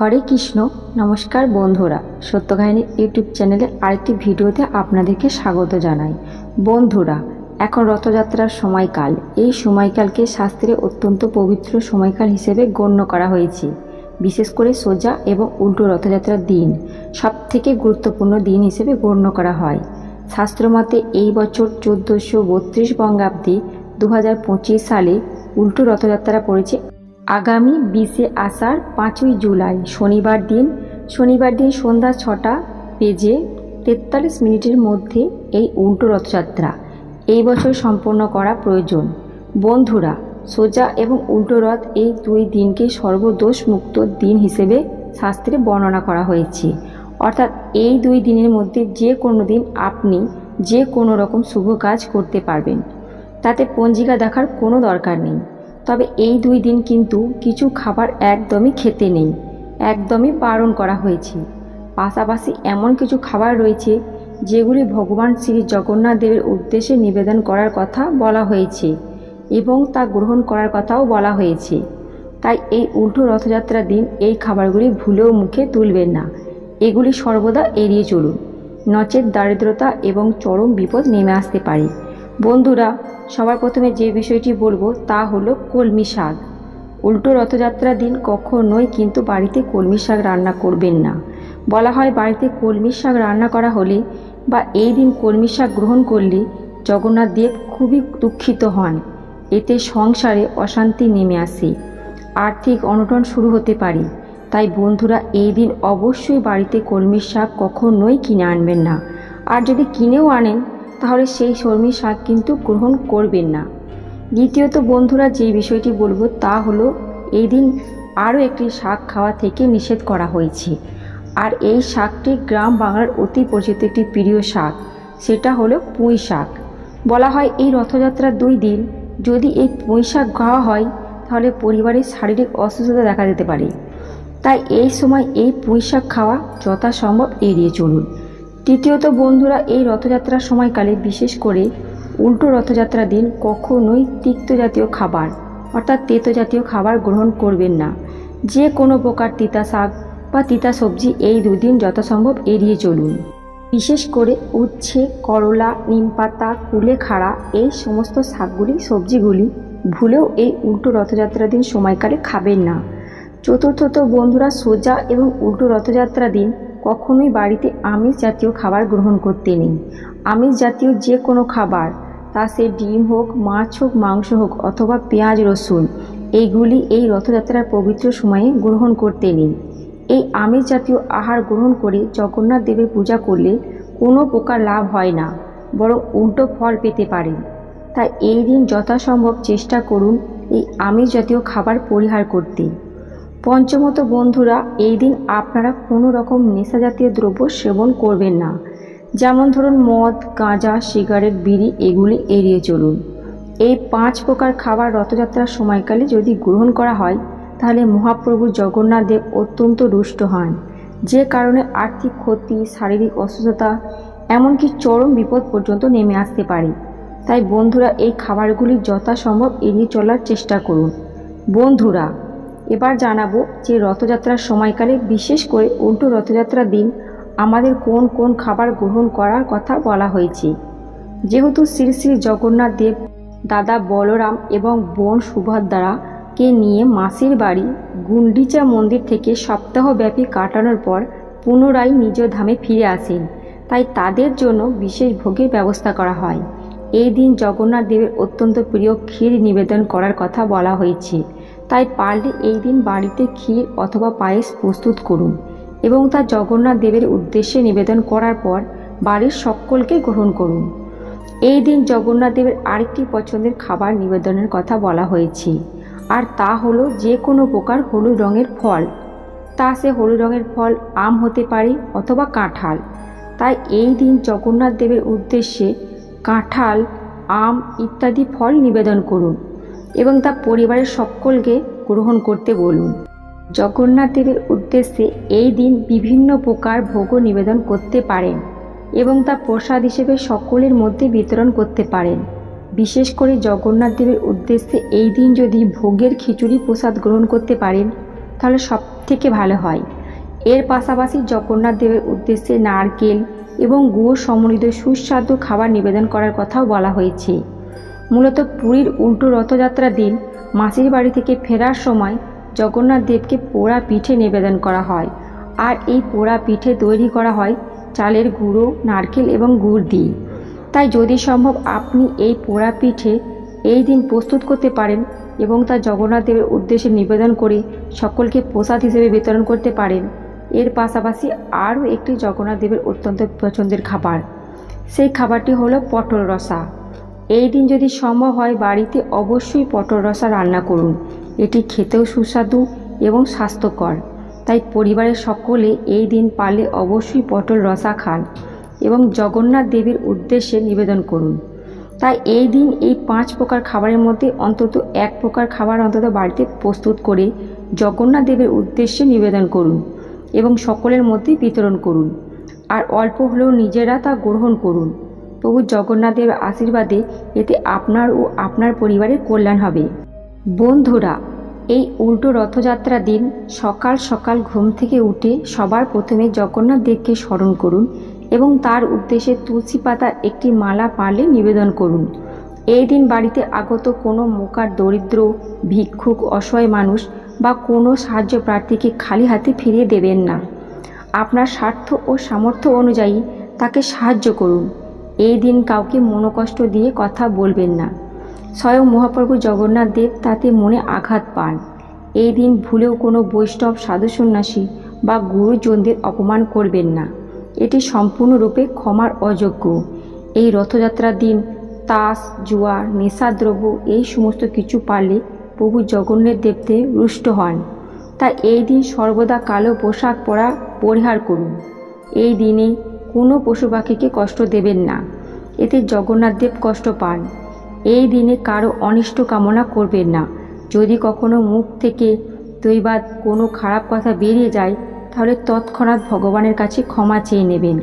হরে কৃষ্ণ। নমস্কার বন্ধুরা, সত্য কাহিনী ইউটিউব চ্যানেলে আরেকটি ভিডিওতে আপনাদেরকে স্বাগত জানাই। বন্ধুরা, এখন রথযাত্রার সময়কাল। এই সময়কালকে শাস্ত্রে অত্যন্ত পবিত্র সময়কাল হিসেবে গণ্য করা হয়েছে। বিশেষ করে সোজা এবং উল্টো রথযাত্রার দিন সবথেকে গুরুত্বপূর্ণ দিন হিসেবে গণ্য করা হয়। শাস্ত্রমতে এই বছর 1432 বঙ্গাব্দে 2025 সালে উল্টো রথযাত্রা পড়েছে আগামী 20 আষাঢ় 5ই জুলাই শনিবার দিন সন্ধ্যা 6:43 মধ্যে এই উল্টো রথযাত্রা এই বছর সম্পন্ন করা প্রয়োজন। বন্ধুরা, সোজা এবং উল্টো রথ এই দুই দিনকে সর্বদোষ মুক্ত দিন হিসেবে শাস্ত্রে বর্ণনা করা হয়েছে। অর্থাৎ এই দুই দিনের মধ্যে যে কোনো দিন আপনি যে কোনো রকম শুভ কাজ করতে পারবেন, তাতে পঞ্জিকা দেখার কোনো দরকার নেই। তবে এই দুই দিন কিন্তু কিছু খাবার একদমই খেতে নেই, একদমই বারণ করা হয়েছে। পাশাপাশি এমন কিছু খাবার রয়েছে যেগুলি ভগবান শ্রী জগন্নাথ দেবের উদ্দেশ্যে নিবেদন করার কথা বলা হয়েছে এবং তা গ্রহণ করার কথাও বলা হয়েছে। তাই এই উল্টো রথযাত্রার দিন এই খাবারগুলি ভুলেও মুখে তুলবেন না। এগুলি সর্বদা এড়িয়ে চলুন, নচেৎ দারিদ্রতা এবং চরম বিপদ নেমে আসতে পারে। বন্ধুরা, সবার প্রথমে যে বিষয়টি বলবো তা হলো কলমি শাক। উল্টো রথযাত্রার দিন কখনোই কিন্তু বাড়িতে কলমি শাক রান্না করবেন না। বলা হয় বাড়িতে কলমি শাক রান্না করা হলে বা এই দিন কলমি শাক গ্রহণ করলে জগন্নাথ দেব খুবই দুঃখিত হন। এতে সংসারে অশান্তি নেমে আসে, আর্থিক অনটন শুরু হতে পারে। তাই বন্ধুরা, এই দিন অবশ্যই বাড়িতে কলমি শাক কখনোই কিনে আনবেন না। আর যদি কিনেও আনেন তাহলে সেই কলমি শাক কিন্তু গ্রহণ করবেন না। দ্বিতীয়ত বন্ধুরা, যে বিষয়টি বলবো তা হলো এই দিন আরও একটি শাক খাওয়া থেকে নিষেধ করা হয়েছে। আর এই শাকটি গ্রাম বাংলার অতি পরিচিত একটি প্রিয় শাক, সেটা হলো পুঁই শাক। বলা হয় এই রথযাত্রার 2 দিন যদি এই পুঁই শাক খাওয়া হয় তাহলে পরিবারের শারীরিক অসুস্থতা দেখা দিতে পারে। তাই এই সময় এই পুঁই শাক খাওয়া যথাসম্ভব এড়িয়ে চলুন। তৃতীয়ত বন্ধুরা, এই রথযাত্রার সময়কালে বিশেষ করে উল্টো রথযাত্রার দিন কখনোই তিক্ত জাতীয় খাবার অর্থাৎ তেতো জাতীয় খাবার গ্রহণ করবেন না। যে কোনো প্রকার তিতা শাক বা তিতা সবজি এই 2 দিন যথাসম্ভব এড়িয়ে চলুন। বিশেষ করে উচ্ছে, করলা, নিমপাতা, কুলেখাড়া এই সমস্ত শাকগুলি সবজিগুলি ভুলেও এই উল্টো রথযাত্রার দিন সময়কালে খাবেন না। চতুর্থত বন্ধুরা, সোজা এবং উল্টো রথযাত্রার দিন কখনোই বাড়িতে আমিষ জাতীয় খাবার গ্রহণ করতে নেই। আমিষ জাতীয় যে কোনো খাবার, তা সে ডিম হোক, মাছ হোক, মাংস হোক অথবা পেঁয়াজ রসুন, এইগুলি এই রথযাত্রার পবিত্র সময়ে গ্রহণ করতে নেই। এই আমিষ জাতীয় আহার গ্রহণ করে জগন্নাথ দেবের পূজা করলে কোনো প্রকার লাভ হয় না, বরং উল্টো ফল পেতে পারেন। তাই এই দিন যথাসম্ভব চেষ্টা করুন এই আমিষ জাতীয় খাবার পরিহার করতে। পঞ্চমত বন্ধুরা, এই দিন আপনারা কোনো রকম নেশা জাতীয় দ্রব্য সেবন করবেন না। যেমন ধরুন মদ, গাঁজা, সিগারেট, বিড়ি এগুলি এড়িয়ে চলুন। এই 5 প্রকার খাবার রথযাত্রার সময়কালে যদি গ্রহণ করা হয় তাহলে মহাপ্রভু জগন্নাথ দেব অত্যন্ত রুষ্ট হন, যে কারণে আর্থিক ক্ষতি, শারীরিক অসুস্থতা এমনকি চরম বিপদ পর্যন্ত নেমে আসতে পারে। তাই বন্ধুরা, এই খাবারগুলি যথাসম্ভব এড়িয়ে চলার চেষ্টা করুন। বন্ধুরা, এবার জানাবো যে রথযাত্রার সময়কালে বিশেষ করে উল্টো রথযাত্রার দিন আমাদের কোন কোন খাবার গ্রহণ করার কথা বলা হয়েছে। যেহেতু শ্রী শ্রী জগন্নাথ দেব দাদা বলরাম এবং বোন সুভদ্রাকে নিয়ে মাসির বাড়ি গুন্ডিচা মন্দির থেকে সপ্তাহব্যাপী কাটানোর পর পুনরায় নিজ ধামে ফিরে আসেন, তাই তাদের জন্য বিশেষ ভোগের ব্যবস্থা করা হয়। এই দিন জগন্নাথ দেবের অত্যন্ত প্রিয় ক্ষীর নিবেদন করার কথা বলা হয়েছে। তাই পারলে এই দিন বাড়িতে ক্ষীর অথবা পায়েস প্রস্তুত করুন এবং তা জগন্নাথ দেবের উদ্দেশ্যে নিবেদন করার পর বাড়ির সকলকে গ্রহণ করুন। এই দিন জগন্নাথ দেবের আরেকটি পছন্দের খাবার নিবেদনের কথা বলা হয়েছে, আর তা হলো যে কোনো প্রকার হলুদ রঙের ফল। তা সে হলুদ রঙের ফল আম হতে পারে অথবা কাঁঠাল। তাই এই দিন জগন্নাথ দেবের উদ্দেশ্যে কাঁঠাল, আম ইত্যাদি ফল নিবেদন করুন এবং তা পরিবারের সকলকে গ্রহণ করতে বলুন। জগন্নাথ দেবের উদ্দেশ্যে এই দিন বিভিন্ন প্রকার ভোগও নিবেদন করতে পারেন এবং তা প্রসাদ হিসেবে সকলের মধ্যে বিতরণ করতে পারেন। বিশেষ করে জগন্নাথ দেবের উদ্দেশ্যে এই দিন যদি ভোগের খিচুড়ি প্রসাদ গ্রহণ করতে পারেন তাহলে সব থেকে ভালো হয়। এর পাশাপাশি জগন্নাথ দেবের উদ্দেশ্যে নারকেল এবং গুড় সমন্বিত সুস্বাদু খাবার নিবেদন করার কথাও বলা হয়েছে। মূলত পুরীর উল্টো রথযাত্রার দিন মাসির বাড়ি থেকে ফেরার সময় জগন্নাথ দেবকে পোড়া পিঠে নিবেদন করা হয়। আর এই পোড়া পিঠে তৈরি করা হয় চালের গুঁড়ো, নারকেল এবং গুড় দিয়ে। তাই যদি সম্ভব আপনি এই পোড়া পিঠে এই দিন প্রস্তুত করতে পারেন এবং তা জগন্নাথ দেবের উদ্দেশ্যে নিবেদন করে সকলকে প্রসাদ হিসেবে বিতরণ করতে পারেন। এর পাশাপাশি আরও একটি জগন্নাথ দেবের অত্যন্ত পছন্দের খাবার, সেই খাবারটি হলো পটল রসা। এই দিন যদি সম্ভব হয় বাড়িতে অবশ্যই পটল রসা রান্না করুন। এটি খেতেও সুস্বাদু এবং স্বাস্থ্যকর। তাই পরিবারের সকলে এই দিন পারলে অবশ্যই পটল রসা খান এবং জগন্নাথ দেবের উদ্দেশ্যে নিবেদন করুন। তাই এই দিন এই 5 প্রকার খাবারের মধ্যে অন্তত এক প্রকার খাবার অন্তত বাড়িতে প্রস্তুত করে জগন্নাথ দেবের উদ্দেশ্যে নিবেদন করুন এবং সকলের মধ্যে বিতরণ করুন। আর অল্প হলেও নিজেরা তা গ্রহণ করুন। প্রভু জগন্নাথ দেবের আশীর্বাদে এতে আপনার ও আপনার পরিবারের কল্যাণ হবে। বন্ধুরা, এই উল্টো রথযাত্রার দিন সকাল সকাল ঘুম থেকে উঠে সবার প্রথমে জগন্নাথ দেবকে স্মরণ করুন এবং তার উদ্দেশ্যে তুলসী পাতার একটি মালা পারলে নিবেদন করুন। এই দিন বাড়িতে আগত কোনো মোকার দরিদ্র, ভিক্ষুক, অসহায় মানুষ বা কোনো সাহায্য প্রার্থীকে খালি হাতে ফিরিয়ে দেবেন না। আপনার স্বার্থ ও সামর্থ্য অনুযায়ী তাকে সাহায্য করুন। এই দিন কাউকে মনোকষ্ট দিয়ে কথা বলবেন না। স্বয়ং মহাপ্রভু জগন্নাথ দেব তাতে মনে আঘাত পান। এই দিন ভুলেও কোনো বৈষ্ণব, সাধু সন্ন্যাসী বা গুরুজনদের অপমান করবেন না। এটি সম্পূর্ণরূপে ক্ষমার অযোগ্য। এই রথযাত্রার দিন তাস, জুয়া, নেশাদ্রব্য এই সমস্ত কিছু পারলে প্রভু জগন্নাথ দেবতে রুষ্ট হন। তাই এই দিন সর্বদা কালো পোশাক পরা পরিহার করুন। এই দিনে কোনো পশু পাখিকে কষ্ট দেবেন না, এতে জগন্নাথ দেব কষ্ট পান। এই দিনে কারো অনিষ্ট কামনা করবেন না। যদি কখনো মুখ থেকে দৈবাৎ কোনো খারাপ কথা বেরিয়ে যায় তাহলে তৎক্ষণাৎ ভগবানের কাছে ক্ষমা চেয়ে নেবেন।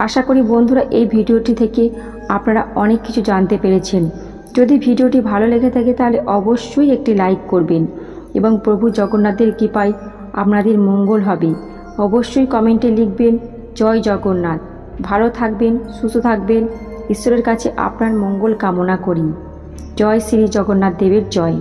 আশা করি বন্ধুরা এই ভিডিওটি থেকে আপনারা অনেক কিছু জানতে পেরেছেন। যদি ভিডিওটি ভালো লেগে থাকে তাহলে অবশ্যই একটি লাইক করবেন এবং প্রভু জগন্নাথের কৃপায় আপনাদের মঙ্গল হবে। অবশ্যই কমেন্টে লিখবেন জয় জগন্নাথ। ভালো থাকবেন, সুস্থ থাকবেন। ঈশ্বরের কাছে আপনার মঙ্গল কামনা করি। জয় শ্রী জগন্নাথ দেবের জয়।